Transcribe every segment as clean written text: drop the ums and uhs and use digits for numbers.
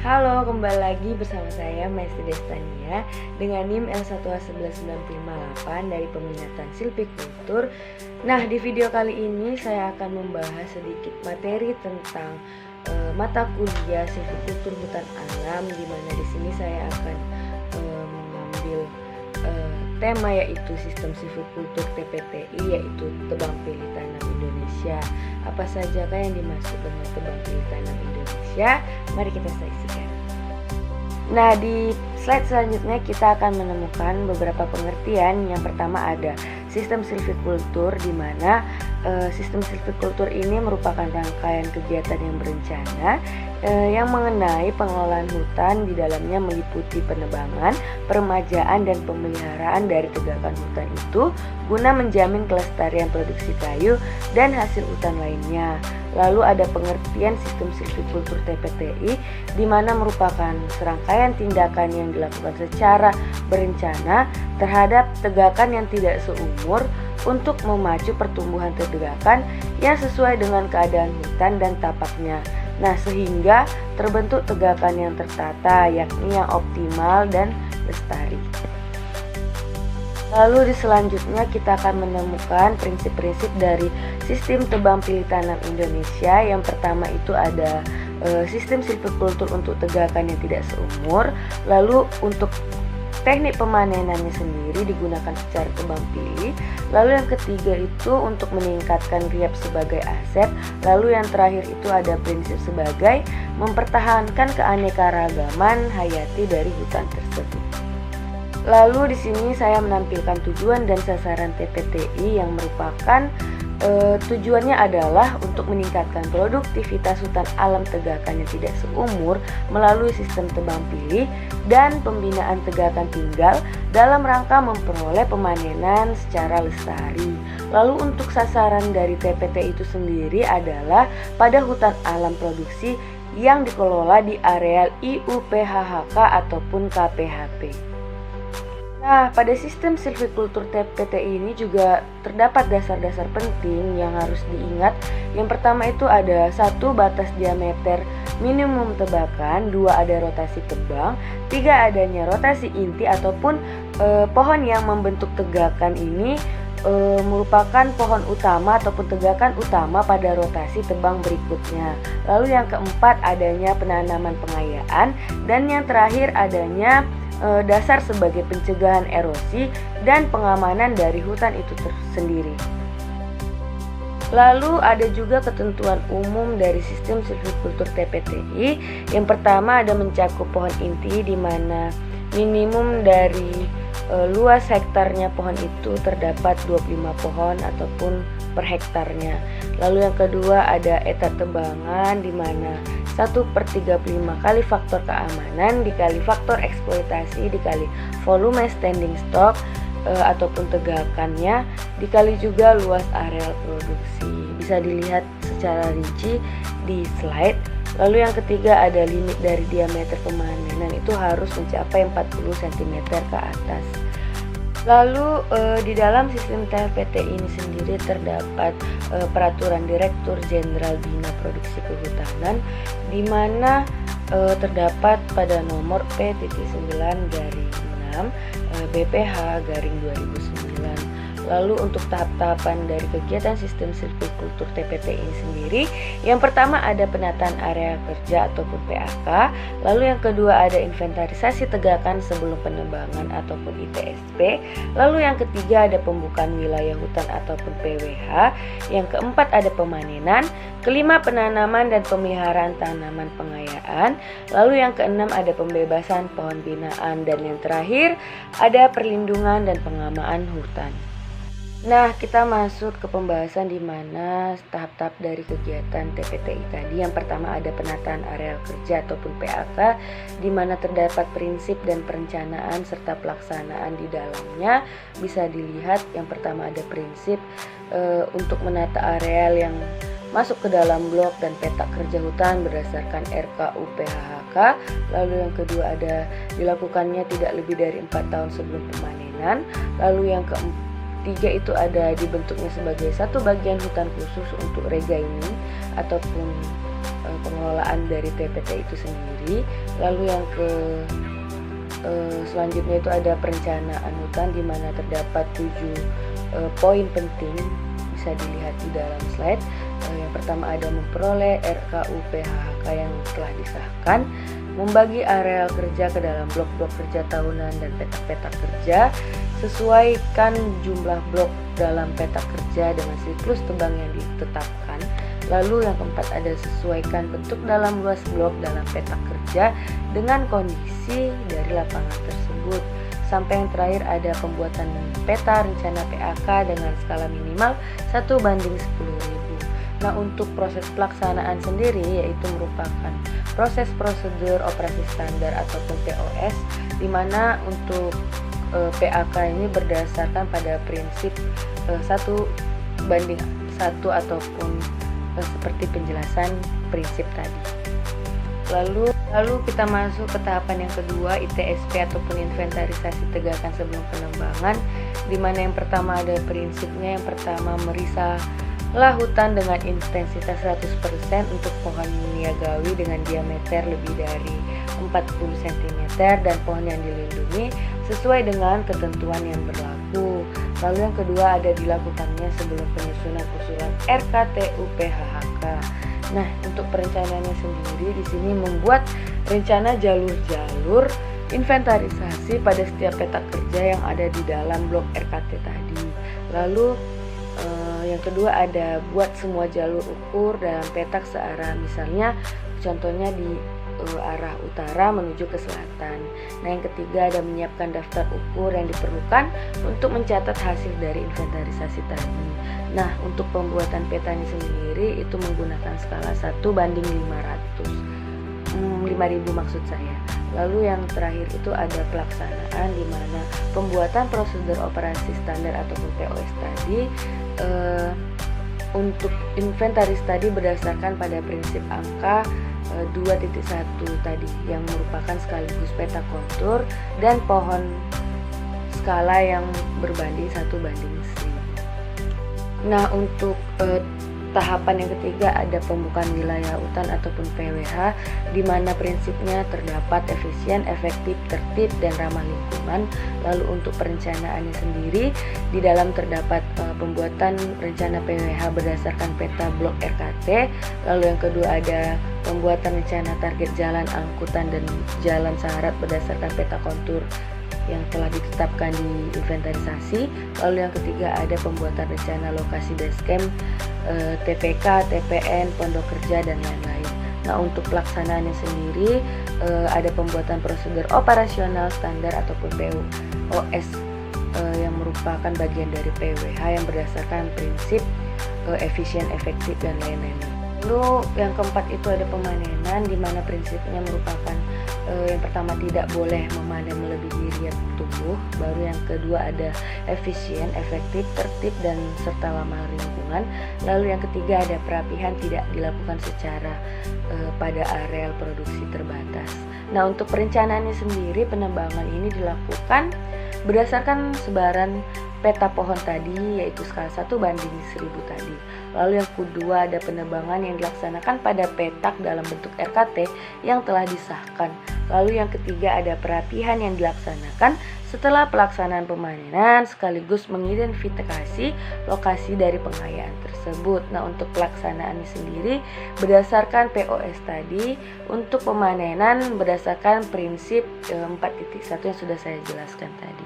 Halo, kembali lagi bersama saya Mesti Destania dengan NIM L1A11958 dari Peminatan Silvikultur. Nah, di video kali ini saya akan membahas sedikit materi tentang mata kuliah Silvikultur Hutan Alam, di mana di sini saya akan mengambil tema yaitu Sistem Silvikultur TPTI, yaitu Tebang Pilih Tanam Indonesia. Apa saja yang dimaksud dengan Tebang Pilih Tanam Indonesia? Mari kita saksikan. Nah, di slide selanjutnya kita akan menemukan beberapa pengertian. Yang pertama ada sistem silvikultur, di mana sistem silvikultur ini merupakan rangkaian kegiatan yang berencana yang mengenai pengelolaan hutan. Di dalamnya meliputi penebangan, peremajaan, dan pemeliharaan dari tegakan hutan itu guna menjamin kelestarian produksi kayu dan hasil hutan lainnya. Lalu ada pengertian sistem silvikultur TPTI, di mana merupakan serangkaian tindakan yang dilakukan secara berencana terhadap tegakan yang tidak seumur untuk memacu pertumbuhan tegakan yang sesuai dengan keadaan hutan dan tapaknya. Nah, sehingga terbentuk tegakan yang tertata, yakni yang optimal dan lestari. Lalu di selanjutnya kita akan menemukan prinsip-prinsip dari sistem tebang pilih tanam Indonesia. Yang pertama itu ada sistem silvikultur untuk tegakan yang tidak seumur. Lalu untuk teknik pemanenannya sendiri digunakan secara tebang pilih. Lalu yang ketiga itu untuk meningkatkan riap sebagai aset. Lalu yang terakhir itu ada prinsip sebagai mempertahankan keanekaragaman hayati dari hutan tersebut. Lalu di sini saya menampilkan tujuan dan sasaran TPTI yang merupakan tujuannya adalah untuk meningkatkan produktivitas hutan alam tegakan yang tidak seumur melalui sistem tebang pilih dan pembinaan tegakan tinggal dalam rangka memperoleh pemanenan secara lestari. Lalu untuk sasaran dari TPTI itu sendiri adalah pada hutan alam produksi yang dikelola di areal IUPHHK ataupun KPHP. Nah, pada sistem silvikultur TPTI ini juga terdapat dasar-dasar penting yang harus diingat. Yang pertama itu ada 1. Batas diameter minimum tebakan, 2. Ada rotasi tebang, 3. Adanya rotasi inti ataupun pohon yang membentuk tegakan ini merupakan pohon utama ataupun tegakan utama pada rotasi tebang berikutnya. Lalu yang keempat adanya penanaman pengayaan, dan yang terakhir adanya dasar sebagai pencegahan erosi dan pengamanan dari hutan itu sendiri. Lalu ada juga ketentuan umum dari sistem silvikultur TPTI. Yang pertama ada mencakup pohon inti, di mana minimum dari luas hektarnya pohon itu terdapat 25 pohon ataupun per hektarnya. Lalu yang kedua ada eta tebangan, di mana 1/35 kali faktor keamanan dikali faktor eksploitasi dikali volume standing stock ataupun tegakannya dikali juga luas areal produksi. Bisa dilihat secara rinci di slide. Lalu yang ketiga ada limit dari diameter pemanenan, itu harus mencapai 40 cm ke atas. Lalu di dalam sistem TPTI ini sendiri terdapat peraturan Direktur Jenderal Bina Produksi Kehutanan, di mana terdapat pada nomor P.9/6 BPH/2009. Lalu untuk tahap-tahapan dari kegiatan sistem silvikultur TPTI ini sendiri, yang pertama ada penataan area kerja ataupun PAK. Lalu yang kedua ada inventarisasi tegakan sebelum penebangan ataupun ITSP. Lalu yang ketiga ada pembukaan wilayah hutan ataupun PWH. Yang keempat ada pemanenan. Kelima penanaman dan pemeliharaan tanaman pengayaan. Lalu yang keenam ada pembebasan pohon binaan, dan yang terakhir ada perlindungan dan pengamaan hutan. Nah, kita masuk ke pembahasan di mana tahap-tahap dari kegiatan TPTI tadi. Yang pertama ada penataan areal kerja ataupun PAK, di mana terdapat prinsip dan perencanaan serta pelaksanaan di dalamnya. Bisa dilihat yang pertama ada prinsip untuk menata areal yang masuk ke dalam blok dan peta kerja hutan berdasarkan RKUPHHK. Lalu yang kedua ada dilakukannya tidak lebih dari 4 tahun sebelum pemanenan. Lalu yang keempat 3 itu ada dibentuknya sebagai satu bagian hutan khusus untuk rega ini ataupun pengelolaan dari TPT itu sendiri. Lalu yang selanjutnya itu ada perencanaan hutan, di mana terdapat 7 poin penting, bisa dilihat di dalam slide. Yang pertama ada memperoleh RKU PHHK yang telah disahkan, membagi areal kerja ke dalam blok-blok kerja tahunan dan petak-petak kerja, sesuaikan jumlah blok dalam petak kerja dengan siklus tebang yang ditetapkan. Lalu yang keempat ada sesuaikan bentuk dalam luas blok dalam petak kerja dengan kondisi dari lapangan tersebut. Sampai yang terakhir ada pembuatan peta rencana PAK dengan skala minimal 1:10.000. Nah, untuk proses pelaksanaan sendiri yaitu merupakan proses prosedur operasi standar ataupun POS, di mana untuk PAK ini berdasarkan pada prinsip 1:1 ataupun seperti penjelasan prinsip tadi. Lalu kita masuk ke tahapan yang kedua, ITSP ataupun inventarisasi tegakan sebelum penebangan, di mana yang pertama ada prinsipnya. Yang pertama, merisahlah hutan dengan intensitas 100% untuk pohon niagawi dengan diameter lebih dari 40 cm dan pohon yang dilindungi sesuai dengan ketentuan yang berlaku. Lalu yang kedua ada dilakukannya sebelum penyusunan usulan RKTU PHHK. Nah, untuk perencanaannya sendiri di sini membuat rencana jalur-jalur inventarisasi pada setiap petak kerja yang ada di dalam blok RKT tadi. Lalu yang kedua ada buat semua jalur ukur dalam petak searah, misalnya contohnya di arah utara menuju ke selatan. Nah, yang ketiga ada menyiapkan daftar ukur yang diperlukan untuk mencatat hasil dari inventarisasi tadi. Nah, untuk pembuatan petanya sendiri itu menggunakan skala 1:500 maksud saya. Lalu yang terakhir itu ada pelaksanaan, di mana pembuatan prosedur operasi standar ataupun POS tadi untuk inventaris tadi berdasarkan pada prinsip angka 2.1 tadi yang merupakan sekaligus peta kontur dan pohon skala yang berbanding 1:1000. Nah, untuk tahapan yang ketiga ada pembukaan wilayah hutan ataupun PWH, di mana prinsipnya terdapat efisien, efektif, tertib, dan ramah lingkungan. Lalu untuk perencanaannya sendiri di dalam terdapat pembuatan rencana PWH berdasarkan peta blok RKT. Lalu yang kedua ada pembuatan rencana target jalan angkutan dan jalan syarat berdasarkan peta kontur yang telah ditetapkan di inventarisasi. Lalu yang ketiga ada pembuatan rencana lokasi basecamp, TPK, TPN, pondok kerja, dan lain-lain. Nah, untuk pelaksanaannya sendiri ada pembuatan prosedur operasional standar ataupun POS yang merupakan bagian dari PWH yang berdasarkan prinsip efisien, efektif, dan lain-lain. Lalu yang keempat itu ada pemanenan, di mana prinsipnya merupakan yang pertama tidak boleh memanen melebihi riat tumbuh. Baru yang kedua ada efisien, efektif, tertib, dan serta ramah lingkungan. Lalu yang ketiga ada perapihan tidak dilakukan secara pada areal produksi terbatas. Nah, untuk perencanaannya sendiri penebangan ini dilakukan berdasarkan sebaran peta pohon tadi, yaitu skala 1:1000 tadi. Lalu yang kedua ada penebangan yang dilaksanakan pada petak dalam bentuk RKT yang telah disahkan. Lalu yang ketiga ada perapihan yang dilaksanakan setelah pelaksanaan pemanenan sekaligus mengidentifikasi lokasi dari pengayaan tersebut. Nah, untuk pelaksanaannya sendiri berdasarkan POS tadi, untuk pemanenan berdasarkan prinsip 4.1 yang sudah saya jelaskan tadi.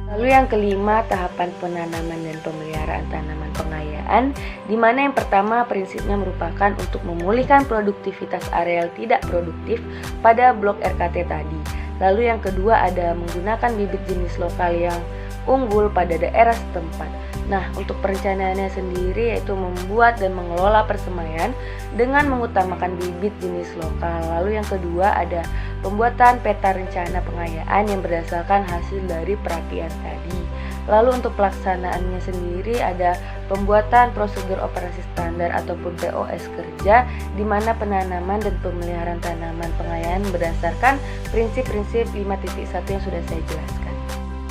Lalu yang kelima, tahapan penanaman dan pemeliharaan tanaman pengayaan, di mana yang pertama prinsipnya merupakan untuk memulihkan produktivitas areal tidak produktif pada blok RKT tadi. Lalu yang kedua ada menggunakan bibit jenis lokal yang unggul pada daerah setempat. Nah, untuk perencanaannya sendiri yaitu membuat dan mengelola persemaian dengan mengutamakan bibit jenis lokal. Lalu yang kedua ada pembuatan peta rencana pengayaan yang berdasarkan hasil dari perapian tadi. Lalu untuk pelaksanaannya sendiri ada pembuatan prosedur operasi standar ataupun POS kerja, di mana penanaman dan pemeliharaan tanaman pengayaan berdasarkan prinsip-prinsip 5.1 yang sudah saya jelaskan.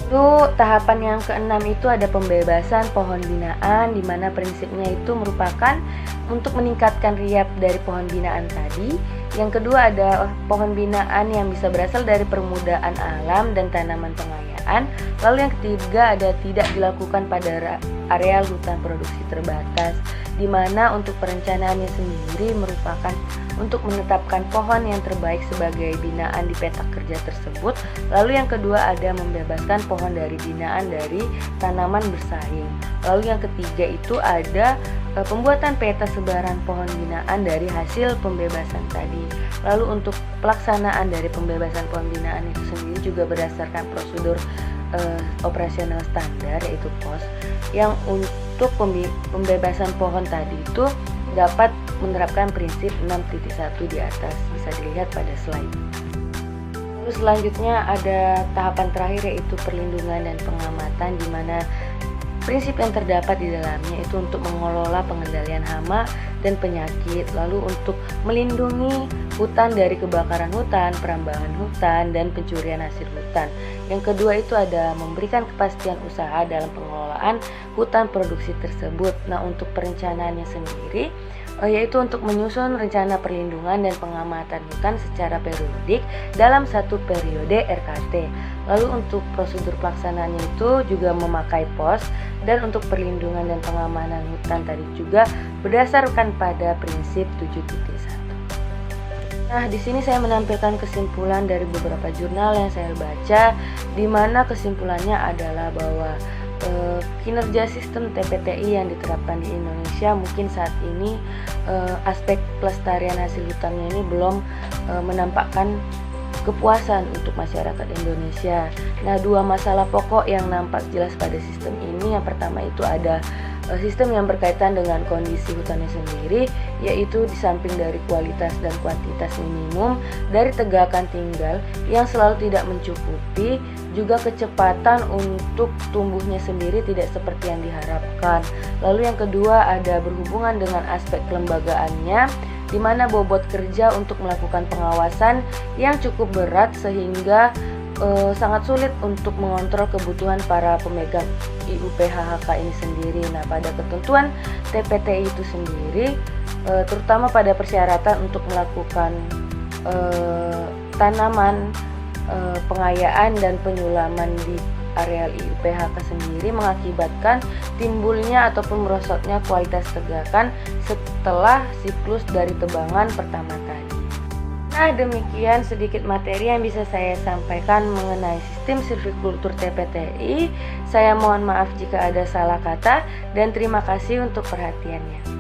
Lalu tahapan yang keenam itu ada pembebasan pohon binaan, di mana prinsipnya itu merupakan untuk meningkatkan riap dari pohon binaan tadi. Yang kedua ada pohon binaan yang bisa berasal dari permudaan alam dan tanaman pengayaan. Lalu yang ketiga ada tidak dilakukan pada areal hutan produksi terbatas, di mana untuk perencanaannya sendiri merupakan untuk menetapkan pohon yang terbaik sebagai binaan di peta kerja tersebut. Lalu yang kedua ada membebaskan pohon dari binaan dari tanaman bersaing. Lalu yang ketiga itu ada pembuatan peta sebaran pohon binaan dari hasil pembebasan tadi. Lalu untuk pelaksanaan dari pembebasan pohon binaan itu sendiri juga berdasarkan prosedur operasional standar, yaitu POS, yang untuk pembebasan pohon tadi itu dapat menerapkan prinsip 6.1 di atas, bisa dilihat pada slide. Lalu selanjutnya ada tahapan terakhir, yaitu perlindungan dan pengamatan, di mana prinsip yang terdapat di dalamnya itu untuk mengelola pengendalian hama dan penyakit, lalu untuk melindungi hutan dari kebakaran hutan, perambahan hutan, dan pencurian hasil hutan. Yang kedua itu ada memberikan kepastian usaha dalam pengelolaan hutan produksi tersebut. Nah, untuk perencanaannya sendiri yaitu untuk menyusun rencana perlindungan dan pengamatan hutan secara periodik dalam satu periode RKT. Lalu untuk prosedur pelaksanaannya itu juga memakai POS, dan untuk perlindungan dan pengamanan hutan tadi juga berdasarkan pada prinsip 7.1. Nah, di sini saya menampilkan kesimpulan dari beberapa jurnal yang saya baca, di mana kesimpulannya adalah bahwa kinerja sistem TPTI yang diterapkan di Indonesia mungkin saat ini aspek pelestarian hasil hutannya ini belum menampakkan kepuasan untuk masyarakat Indonesia. Nah, dua masalah pokok yang nampak jelas pada sistem ini, yang pertama itu ada sistem yang berkaitan dengan kondisi hutannya sendiri, yaitu di samping dari kualitas dan kuantitas minimum dari tegakan tinggal yang selalu tidak mencukupi, juga kecepatan untuk tumbuhnya sendiri tidak seperti yang diharapkan. Lalu yang kedua ada berhubungan dengan aspek kelembagaannya, di mana bobot kerja untuk melakukan pengawasan yang cukup berat sehingga sangat sulit untuk mengontrol kebutuhan para pemegang IUPHHK ini sendiri. Nah, pada ketentuan TPTI itu sendiri, terutama pada persyaratan untuk melakukan tanaman pengayaan dan penyulaman di areal IUPHK sendiri mengakibatkan timbulnya ataupun merosotnya kualitas tegakan setelah siklus dari tebangan pertama tadi. Nah, demikian sedikit materi yang bisa saya sampaikan mengenai sistem silvikultur TPTI. Saya mohon maaf jika ada salah kata dan terima kasih untuk perhatiannya.